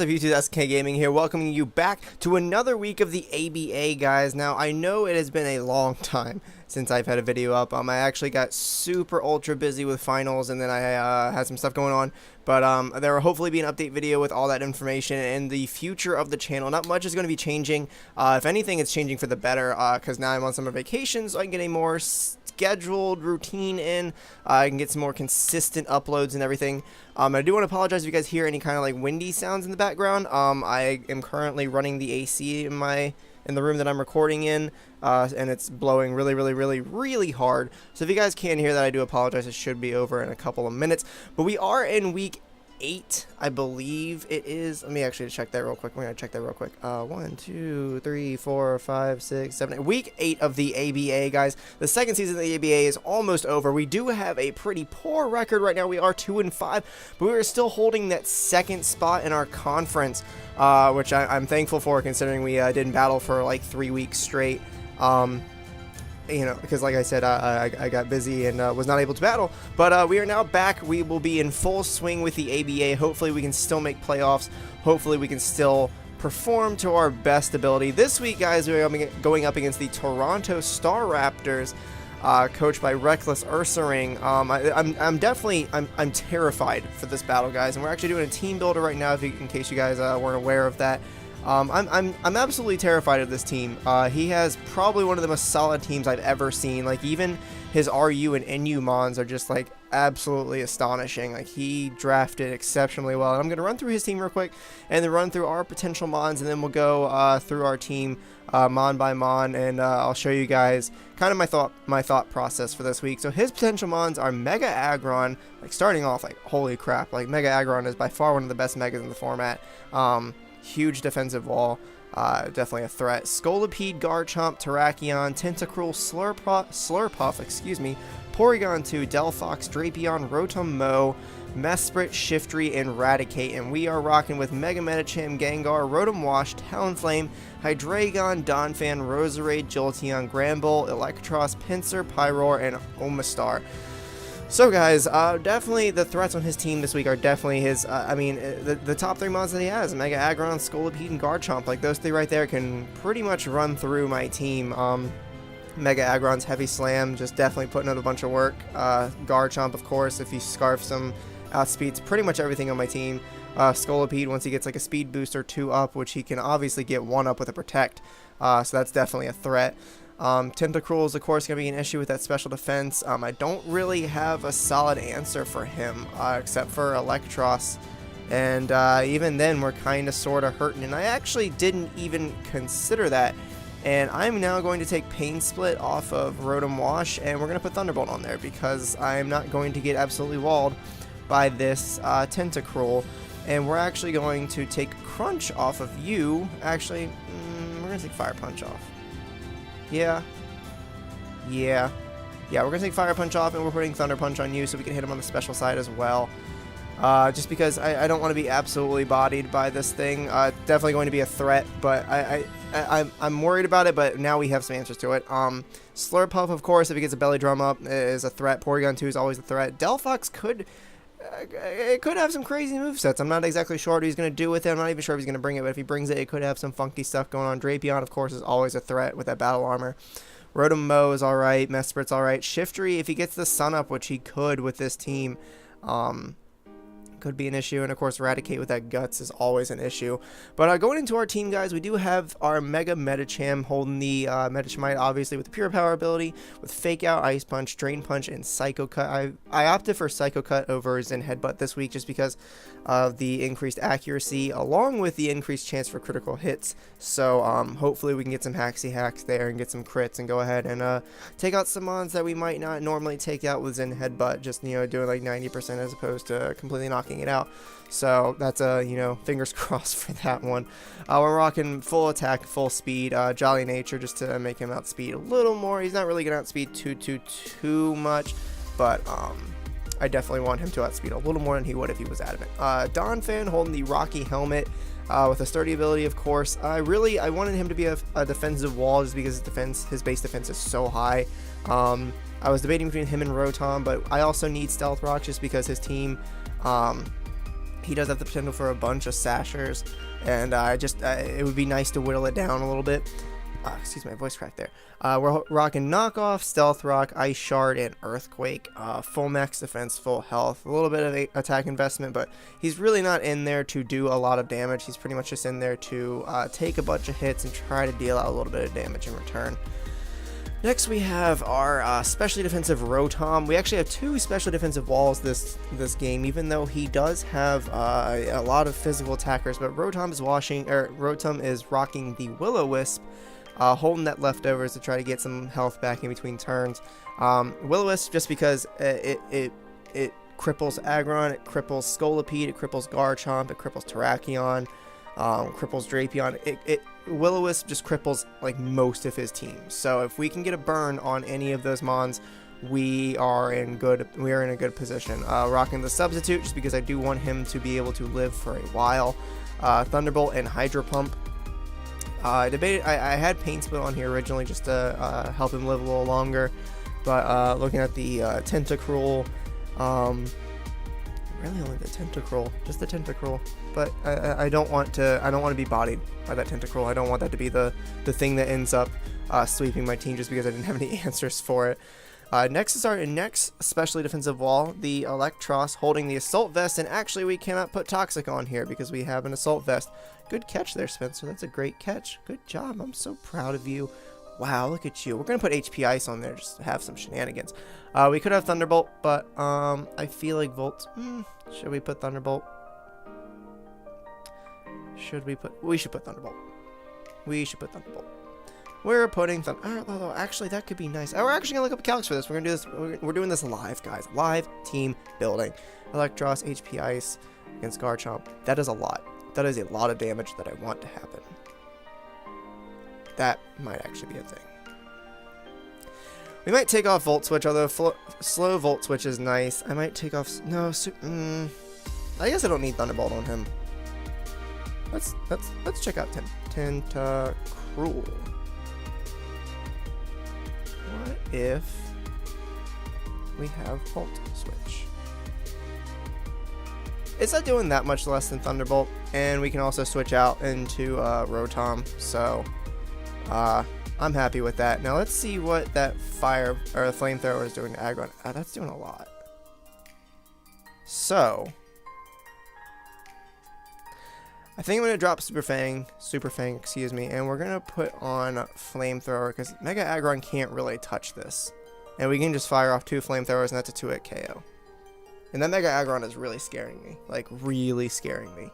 up YouTube, S&KGamingg here, welcoming you back to another week of the ABA, guys. Now, I know it has been a long time since I've had a video up. I actually got super ultra busy with finals, and then I had some stuff going on. But there will hopefully be an update video with all that information and the future of the channel. Not much is going to be changing. If anything, it's changing for the better, because now I'm on summer vacation, so I can get a more scheduled routine in. I can get some more consistent uploads and everything. I do want to apologize if you guys hear any kind of like windy sounds in the background. I am currently running the AC in the room that I'm recording in, and it's blowing really hard. So if you guys can hear that, I do apologize. It should be over in a couple of minutes. But we are in week 8, I believe it is. Let me actually check that real quick. We're gonna check that real quick. 1, 2, 3, 4, 5, 6, 7, 8. Week 8 of the ABA, guys. The second season of the ABA is almost over. We do have a pretty poor record right now. We are 2-5, but we are still holding that second spot in our conference, which I'm thankful for, considering we didn't battle for like 3 weeks straight. You know, because like I said, I got busy and was not able to battle. But we are now back. We will be in full swing with the ABA. Hopefully we can still make playoffs. Hopefully we can still perform to our best ability. This week, guys, we're going up against the Toronto Staraptors, coached by Reckless Ursaring. I'm terrified for this battle, guys, and we're actually doing a team builder right now, in case you guys weren't aware of that. I'm absolutely terrified of this team. He has probably one of the most solid teams I've ever seen. Like, even his RU and NU mons are just like absolutely astonishing. Like, he drafted exceptionally well. And I'm going to run through his team real quick and then run through our potential mons, and then we'll go through our team mon by mon, and I'll show you guys kind of my thought process for this week. So his potential mons are Mega Aggron. Like, starting off, like, holy crap, like Mega Aggron is by far one of the best megas in the format. Huge defensive wall, definitely a threat. Scolipede, Garchomp, Terrakion, Tentacruel, Slurpuff, excuse me, Porygon 2, Delphox, Drapion, Rotom-Mow, Mesprit, Shiftry, and Raticate. And we are rocking with Mega Medicham, Gengar, Rotom Wash, Talonflame, Hydreigon, Donphan, Roserade, Jolteon, Granbull, Electros, Pinsir, Pyroar, and Omastar. So, guys, definitely the threats on his team this week are definitely his, the top 3 mons that he has, Mega Aggron, Scolipede, and Garchomp. Like, those 3 right there can pretty much run through my team. Mega Aggron's Heavy Slam, just definitely putting out a bunch of work. Garchomp, of course, if he scarfs him, outspeeds pretty much everything on my team. Scolipede, once he gets like a speed boost or 2 up, which he can obviously get 1 up with a Protect, so that's definitely a threat. Tentacruel is of course going to be an issue with that special defense. I don't really have a solid answer for him, except for Electros, and even then we're kind of sort of hurting, and I actually didn't even consider that, and I'm now going to take Pain Split off of Rotom Wash, and we're going to put Thunderbolt on there, because I'm not going to get absolutely walled by this Tentacruel, and we're actually going to take Crunch off of you. Actually, we're going to take Fire Punch off. Yeah, we're gonna take Fire Punch off, and we're putting Thunder Punch on you so we can hit him on the special side as well. Just because I don't want to be absolutely bodied by this thing. Definitely going to be a threat, but I'm worried about it, but now we have some answers to it. Slurpuff, of course, if he gets a Belly Drum up, is a threat. Porygon 2 is always a threat. Delphox could have some crazy movesets. I'm not exactly sure what he's going to do with it. I'm not even sure if he's going to bring it, but if he brings it, it could have some funky stuff going on. Drapion, of course, is always a threat with that battle armor. Rotom-Mow is alright. Mesprit's alright. Shiftry, if he gets the Sun up, which he could with this team, could be an issue. And of course, Raticate with that Guts is always an issue. But going into our team, guys, we do have our Mega Medicham holding the Medichmite, obviously, with the Pure Power ability, with Fake Out, Ice Punch, Drain Punch, and Psycho Cut. I opted for Psycho Cut over Zen Headbutt this week just because of the increased accuracy, along with the increased chance for critical hits. So hopefully we can get some hacksy hacks there and get some crits and go ahead and take out some mons that we might not normally take out with Zen Headbutt, just, you know, doing like 90% as opposed to completely knocking it out. So that's fingers crossed for that one. We're rocking full attack, full speed, Jolly Nature, just to make him outspeed a little more. He's not really gonna outspeed too much, but I definitely want him to outspeed a little more than he would if he was adamant. Donphan holding the Rocky Helmet, with a sturdy ability, of course. I wanted him to be a defensive wall just because his base defense is so high. I was debating between him and Rotom, but I also need Stealth Rock just because his team he does have the potential for a bunch of Sashers, and it would be nice to whittle it down a little bit. Excuse my voice crack there. We're rocking Knockoff, Stealth Rock, Ice Shard, and Earthquake. Full max defense, full health. A little bit of attack investment, but he's really not in there to do a lot of damage. He's pretty much just in there to take a bunch of hits and try to deal out a little bit of damage in return. Next we have our specially defensive Rotom. We actually have 2 special defensive walls this game, even though he does have a lot of physical attackers. But Rotom is rocking the Will-O-Wisp, holding that leftovers to try to get some health back in between turns. Will-O-Wisp, just because it cripples Aggron, it cripples Scolipede, it cripples Garchomp, it cripples Terrakion, cripples Drapion. Will-O-Wisp just cripples like most of his team. So if we can get a burn on any of those mons, we are in a good position. Rocking the Substitute just because I do want him to be able to live for a while. Thunderbolt and Hydro Pump. I had Pain Split on here originally just to help him live a little longer, but looking at the Tentacruel, really only the Tentacruel, just the Tentacruel. But I don't want to be bodied by that Tentacruel. I don't want that to be the thing that ends up sweeping my team just because I didn't have any answers for it. Next is our next specially defensive wall, the Electros, holding the Assault Vest, and actually we cannot put Toxic on here because we have an Assault Vest. Good catch there, Spencer. That's a great catch. Good job. I'm so proud of you. Wow, look at you. We're going to put HP Ice on there just to have some shenanigans. We could have Thunderbolt, but I feel like Volt. Should we put Thunderbolt? We should put Thunderbolt. We should put Thunderbolt. We're putting although actually that could be nice. We're actually gonna look up calcs for this. We're gonna do this. We're doing this live, guys. Live team building. Electros, HP Ice against Garchomp. That is a lot. That is a lot of damage that I want to happen. That might actually be a thing. We might take off Volt Switch, although slow Volt Switch is nice. I might take off. No, I guess I don't need Thunderbolt on him. Let's check out Tentacruel. What if we have Volt Switch? It's not doing that much less than Thunderbolt, and we can also switch out into Rotom, so I'm happy with that. Now let's see what that fire or the flamethrower is doing to Aggron. That's doing a lot. So I think I'm going to drop Super Fang, excuse me, and we're going to put on Flamethrower because Mega Aggron can't really touch this. And we can just fire off 2 Flamethrowers and that's a 2-hit KO. And that Mega Aggron is really scaring me, like really scaring me.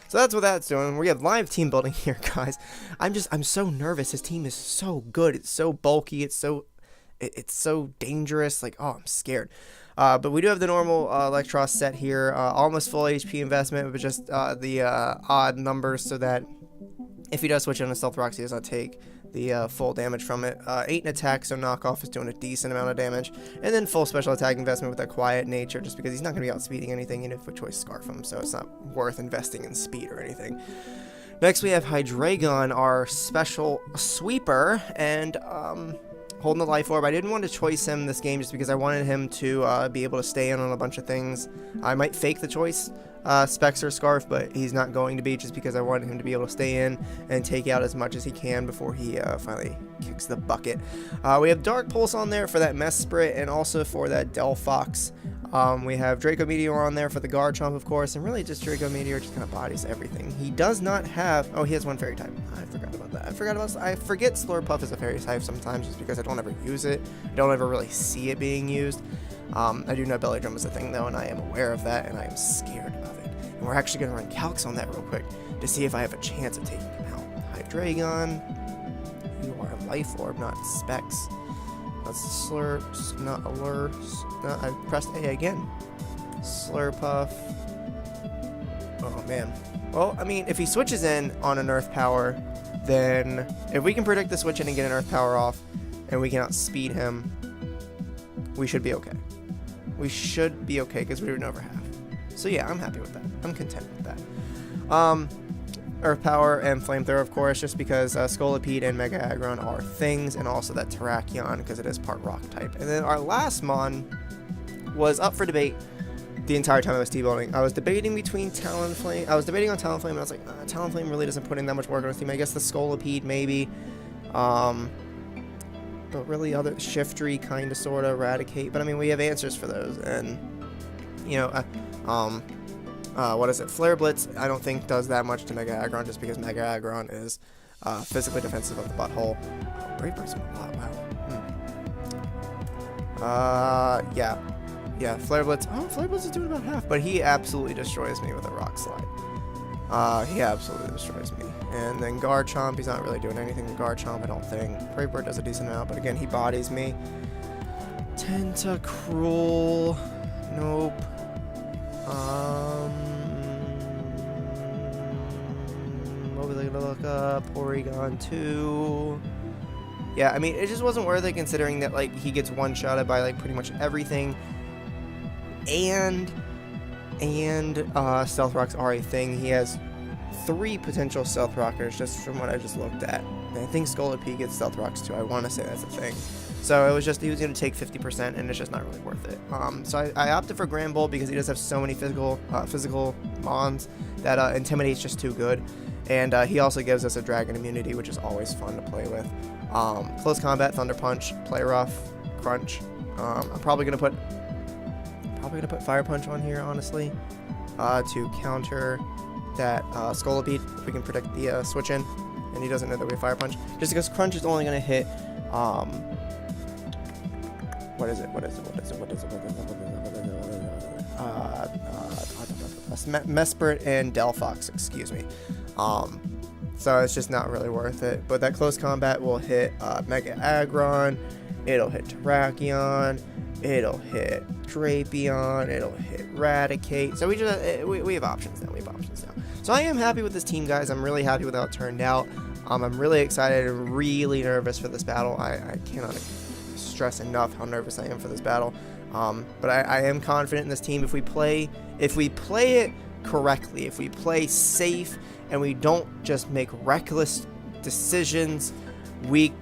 So that's what that's doing. We have live team building here, guys. I'm so nervous. His team is so good. It's so bulky. It's so dangerous. Like, oh, I'm scared. But we do have the normal Electros set here, almost full HP investment, but just the odd numbers so that if he does switch on to Stealth Rocks, he does not take the full damage from it. 8 in attack, so Knockoff is doing a decent amount of damage. And then full special attack investment with that quiet nature, just because he's not going to be outspeeding anything, even if we choice Scarf him, so it's not worth investing in speed or anything. Next we have Hydreigon, our special sweeper, and holding the Life Orb. I didn't want to choice him this game just because I wanted him to be able to stay in on a bunch of things. I might fake the choice, Specs or Scarf, but he's not going to be just because I wanted him to be able to stay in and take out as much as he can before he finally kicks the bucket. We have Dark Pulse on there for that Mesprit and also for that Delphox. We have Draco Meteor on there for the Garchomp, of course, and really just Draco Meteor just kind of bodies everything. He does not have... Oh, he has one Fairy type. I forgot about that. I forget Slurpuff is a Fairy type sometimes just because I don't ever use it. I don't ever really see it being used. I do know Belly Drum is a thing, though, and I am aware of that, and I am scared of it. And we're actually going to run calcs on that real quick to see if I have a chance of taking him out. Hydreigon, you are a Life Orb, not Specs. That's Slurp, not Allure. No, I pressed A again. Slurpuff. Oh, man. Well, I mean, if he switches in on an Earth Power, then if we can predict the switch in and get an Earth Power off, and we can outspeed him, we should be okay. We should be okay because we were over half. So yeah, I'm happy with that. I'm content with that. Earth Power and Flamethrower, of course, just because Scolipede and Mega Aggron are things, and also that Terrakion because it is part Rock type. And then our last Mon was up for debate the entire time I was T-building. I was debating between Talonflame. I was debating on Talonflame, and I was like, Talonflame really doesn't put in that much work on his team. I guess the Scolipede maybe. But really other Shiftry kind of sort of Eradicate. But I mean, we have answers for those. And, you know, what is it? Flare Blitz, I don't think does that much to Mega Aggron just because Mega Aggron is physically defensive of the butthole. Brave Bird's a lot, wow. Yeah, Flare Blitz. Oh, Flare Blitz is doing about half, but he absolutely destroys me with a Rock Slide. He absolutely destroys me. And then Garchomp, he's not really doing anything to Garchomp, I don't think. Brave Bird does a decent amount, but again, he bodies me. Tentacruel. Nope. What was I gonna look up? Porygon 2. Yeah, I mean, it just wasn't worth it considering that, like, he gets one-shotted by, like, pretty much everything. And Stealth Rocks are a thing. He has 3 potential Stealth Rockers just from what I just looked at. And I think Scolipede gets Stealth Rocks too. I want to say that's a thing. So it was just, he was going to take 50% and it's just not really worth it. So I opted for Granbull because he does have so many physical mons that Intimidate's just too good. And he also gives us a Dragon Immunity, which is always fun to play with. Close Combat, Thunder Punch, Play Rough, Crunch. I'm probably going to put Fire Punch on here, honestly, to counter that Scolipede, if we can predict the switch in, and he doesn't know that we have Fire Punch. Just because Crunch is only going to hit, Mesprit and Delphox, excuse me. So it's just not really worth it. But that Close Combat will hit Mega Aggron, it'll hit Terrakion, it'll hit Drapion, it'll hit Eradicate. So we have options now. So I am happy with this team, guys. I'm really happy with how it turned out. I'm really excited and really nervous for this battle. I cannot stress enough how nervous I am for this battle. But I am confident in this team. If we play it correctly, if we play safe and we don't just make reckless decisions, we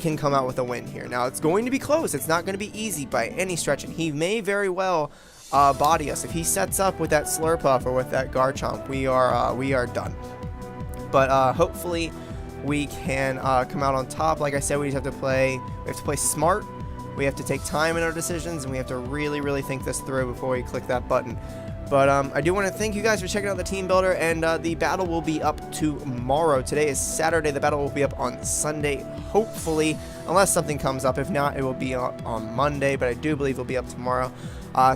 can come out with a win here. Now, it's going to be close. It's not going to be easy by any stretch, and he may very well body us. If he sets up with that Slurpuff or with that Garchomp, we are done. But hopefully we can come out on top. Like I said, we have to play smart. We have to take time in our decisions, and we have to really, really think this through before we click that button. But I do want to thank you guys for checking out the team builder, and the battle will be up tomorrow. Today is Saturday. The battle will be up on Sunday, hopefully, unless something comes up. If not, it will be up on Monday, but I do believe it will be up tomorrow.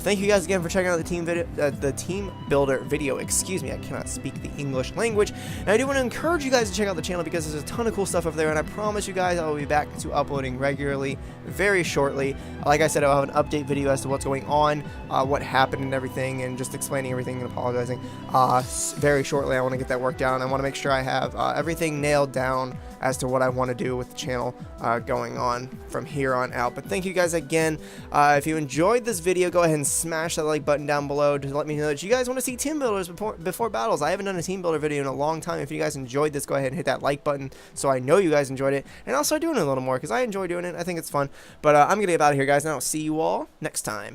Thank you guys again for checking out the team builder video. Excuse me, I cannot speak the English language. And I do want to encourage you guys to check out the channel because there's a ton of cool stuff over there, and I promise you guys I will be back to uploading regularly very shortly. Like I said, I'll have an update video as to what's going on, what happened and everything, and just explaining everything and apologizing very shortly. I want to get that worked out. I want to make sure I have everything nailed down as to what I want to do with the channel going on from here on out. But thank you guys again. If you enjoyed this video, go ahead and smash that like button down below to let me know that you guys want to see team builders before battles. I haven't done a team builder video in a long time. If you guys enjoyed this, go ahead and hit that like button so I know you guys enjoyed it, and I'll start doing it a little more because I enjoy doing it. I think it's fun. But I'm gonna get out of here, guys, and I'll see you all next time.